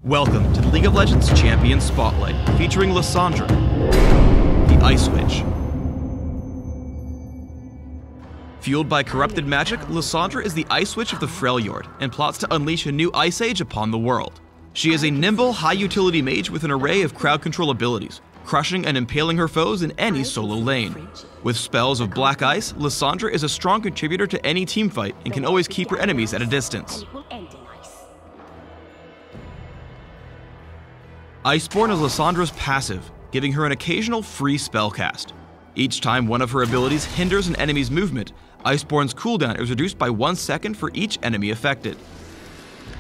Welcome to the League of Legends Champion Spotlight, featuring Lissandra, the Ice Witch. Fueled by corrupted magic, Lissandra is the Ice Witch of the Freljord and plots to unleash a new Ice Age upon the world. She is a nimble, high-utility mage with an array of crowd control abilities, crushing and impaling her foes in any solo lane. With spells of Black Ice, Lissandra is a strong contributor to any teamfight and can always keep her enemies at a distance. Iceborne is Lissandra's passive, giving her an occasional free spell cast. Each time one of her abilities hinders an enemy's movement, Iceborne's cooldown is reduced by 1 second for each enemy affected.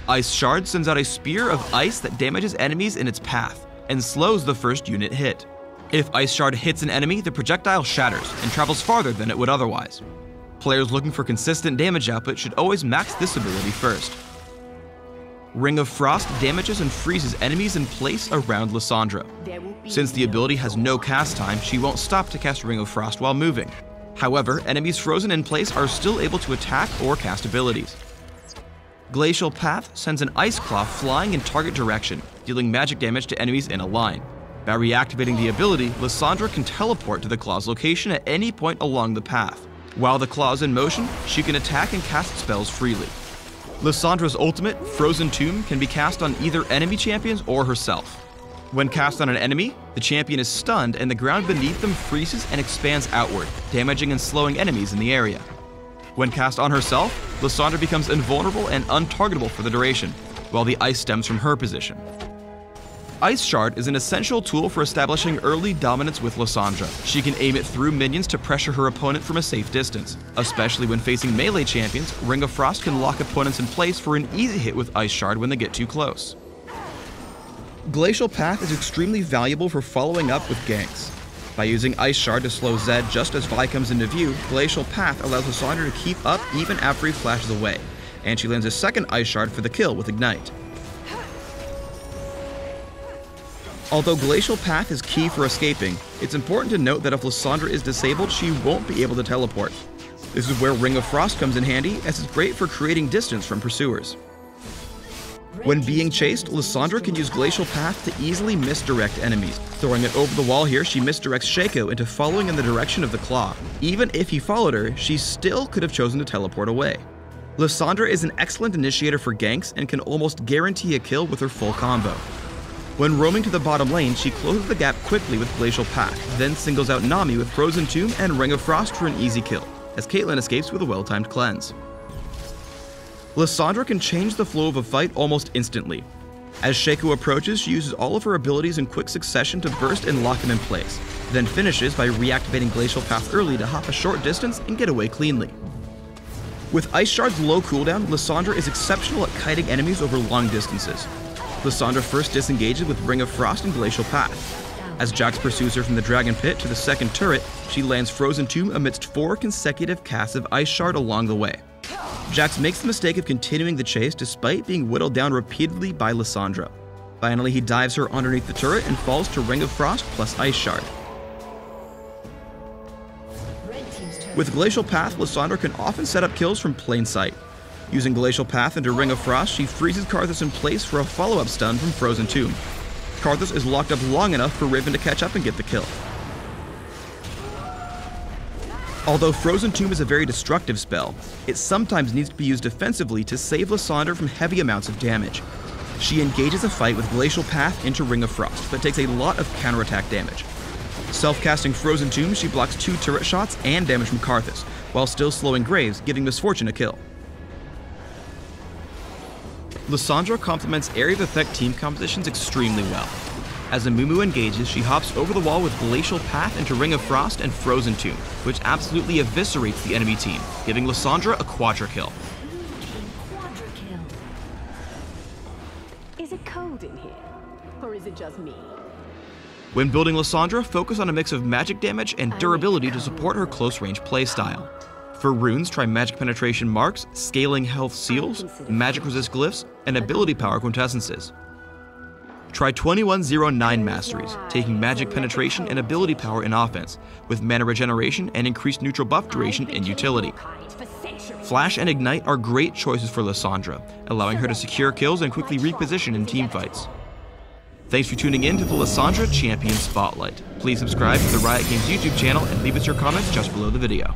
Ice Shard sends out a spear of ice that damages enemies in its path and slows the first unit hit. If Ice Shard hits an enemy, the projectile shatters and travels farther than it would otherwise. Players looking for consistent damage output should always max this ability first. Ring of Frost damages and freezes enemies in place around Lissandra. Since the ability has no cast time, she won't stop to cast Ring of Frost while moving. However, enemies frozen in place are still able to attack or cast abilities. Glacial Path sends an Ice Claw flying in target direction, dealing magic damage to enemies in a line. By reactivating the ability, Lissandra can teleport to the Claw's location at any point along the path. While the Claw is in motion, she can attack and cast spells freely. Lissandra's ultimate, Frozen Tomb, can be cast on either enemy champions or herself. When cast on an enemy, the champion is stunned and the ground beneath them freezes and expands outward, damaging and slowing enemies in the area. When cast on herself, Lissandra becomes invulnerable and untargetable for the duration, while the ice stems from her position. Ice Shard is an essential tool for establishing early dominance with Lissandra. She can aim it through minions to pressure her opponent from a safe distance. Especially when facing melee champions, Ring of Frost can lock opponents in place for an easy hit with Ice Shard when they get too close. Glacial Path is extremely valuable for following up with ganks. By using Ice Shard to slow Zed just as Vi comes into view, Glacial Path allows Lissandra to keep up even after he flashes away, and she lands a second Ice Shard for the kill with Ignite. Although Glacial Path is key for escaping, it's important to note that if Lissandra is disabled, she won't be able to teleport. This is where Ring of Frost comes in handy, as it's great for creating distance from pursuers. When being chased, Lissandra can use Glacial Path to easily misdirect enemies. Throwing it over the wall here, she misdirects Shaco into following in the direction of the Claw. Even if he followed her, she still could have chosen to teleport away. Lissandra is an excellent initiator for ganks and can almost guarantee a kill with her full combo. When roaming to the bottom lane, she closes the gap quickly with Glacial Path, then singles out Nami with Frozen Tomb and Ring of Frost for an easy kill, as Caitlyn escapes with a well-timed cleanse. Lissandra can change the flow of a fight almost instantly. As Shaco approaches, she uses all of her abilities in quick succession to burst and lock him in place, then finishes by reactivating Glacial Path early to hop a short distance and get away cleanly. With Ice Shard's low cooldown, Lissandra is exceptional at kiting enemies over long distances. Lissandra first disengages with Ring of Frost and Glacial Path. As Jax pursues her from the Dragon Pit to the second turret, she lands Frozen Tomb amidst 4 consecutive casts of Ice Shard along the way. Jax makes the mistake of continuing the chase despite being whittled down repeatedly by Lissandra. Finally, he dives her underneath the turret and falls to Ring of Frost plus Ice Shard. With Glacial Path, Lissandra can often set up kills from plain sight. Using Glacial Path into Ring of Frost, she freezes Karthus in place for a follow-up stun from Frozen Tomb. Karthus is locked up long enough for Riven to catch up and get the kill. Although Frozen Tomb is a very destructive spell, it sometimes needs to be used defensively to save Lissandra from heavy amounts of damage. She engages a fight with Glacial Path into Ring of Frost, but takes a lot of counterattack damage. Self-casting Frozen Tomb, she blocks 2 turret shots and damage from Karthus, while still slowing Graves, giving Misfortune a kill. Lissandra complements area of effect team compositions extremely well. As Amumu engages, she hops over the wall with Glacial Path into Ring of Frost and Frozen Tomb, which absolutely eviscerates the enemy team, giving Lissandra a quadra kill. Is it cold in here? Or is it just me? When building Lissandra, focus on a mix of magic damage and durability to support her close-range playstyle. For runes, try Magic Penetration Marks, Scaling Health Seals, Magic Resist Glyphs, and Ability Power Quintessences. Try 2109 Masteries, taking Magic Penetration and Ability Power in offense, with Mana Regeneration and increased neutral buff duration in utility. Flash and Ignite are great choices for Lissandra, allowing her to secure kills and quickly reposition in teamfights. Thanks for tuning in to the Lissandra Champion Spotlight. Please subscribe to the Riot Games YouTube channel and leave us your comments just below the video.